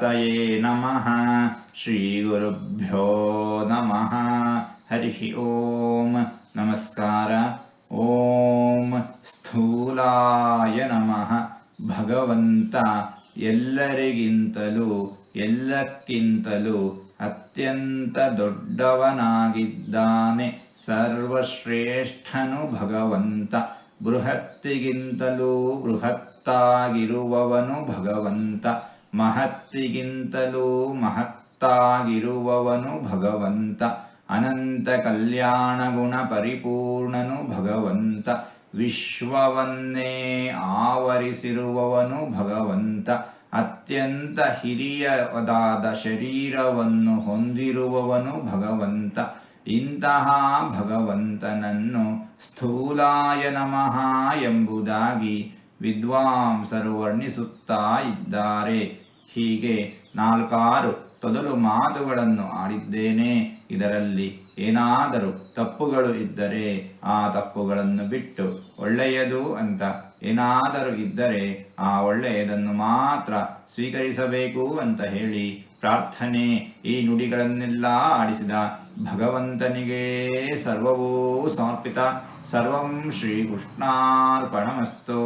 ಗಣಪತಯೇ ನಮಃ. ಶ್ರೀ ಗುರುಭ್ಯೋ ನಮಃ. ಹರಿ ಓಂ. ನಮಸ್ಕಾರ. ಓಂ ಸ್ಥೂಲಾಯ ನಮಃ. ಭಗವಂತ ಎಲ್ಲರಿಗಿಂತಲೂ ಎಲ್ಲಕ್ಕಿಂತಲೂ ಅತ್ಯಂತ ದೊಡ್ಡವನಾಗಿದ್ದಾನೆ. ಸರ್ವಶ್ರೇಷ್ಠನು ಭಗವಂತ. ಬೃಹತ್ತಿಗಿಂತಲೂ ಬೃಹತ್ತಾಗಿರುವವನು ಭಗವಂತ. ಮಹತ್ತಿಗಿಂತಲೂ ಮಹತ್ತಾಗಿರುವವನು ಭಗವಂತ. ಅನಂತ ಕಲ್ಯಾಣ ಗುಣ ಪರಿಪೂರ್ಣನು ಭಗವಂತ. ವಿಶ್ವವನ್ನೇ ಆವರಿಸಿರುವವನು ಭಗವಂತ. ಅತ್ಯಂತ ಹಿರಿಯದಾದ ಶರೀರವನ್ನು ಹೊಂದಿರುವವನು ಭಗವಂತ. ಇಂತಹ ಭಗವಂತನನ್ನು ಸ್ಥೂಲಾಯ ನಮಃ ಎಂಬುದಾಗಿ ವಿದ್ವಾಂಸರು ವರ್ಣಿಸುತ್ತಾ ಇದ್ದಾರೆ. ಹೀಗೆ 4-6 ತೊದಲು ಮಾತುಗಳನ್ನು ಆಡಿದ್ದೇನೆ. ಇದರಲ್ಲಿ ಏನಾದರೂ ತಪ್ಪುಗಳು ಇದ್ದರೆ ಆ ತಪ್ಪುಗಳನ್ನು ಬಿಟ್ಟು ಒಳ್ಳೆಯದು ಅಂತ ಏನಾದರೂ ಇದ್ದರೆ ಆ ಒಳ್ಳೆಯದನ್ನು ಮಾತ್ರ ಸ್ವೀಕರಿಸಬೇಕು ಅಂತ ಹೇಳಿ ಪ್ರಾರ್ಥನೆ. ಈ ನುಡಿಗಳನ್ನೆಲ್ಲ ಆಡಿಸಿದ ಭಗವಂತನಿಗೆ ಸರ್ವವೂ ಸಮರ್ಪಿತ. ಸರ್ವಂ ಶ್ರೀಕೃಷ್ಣಾರ್ಪಣಮಸ್ತು.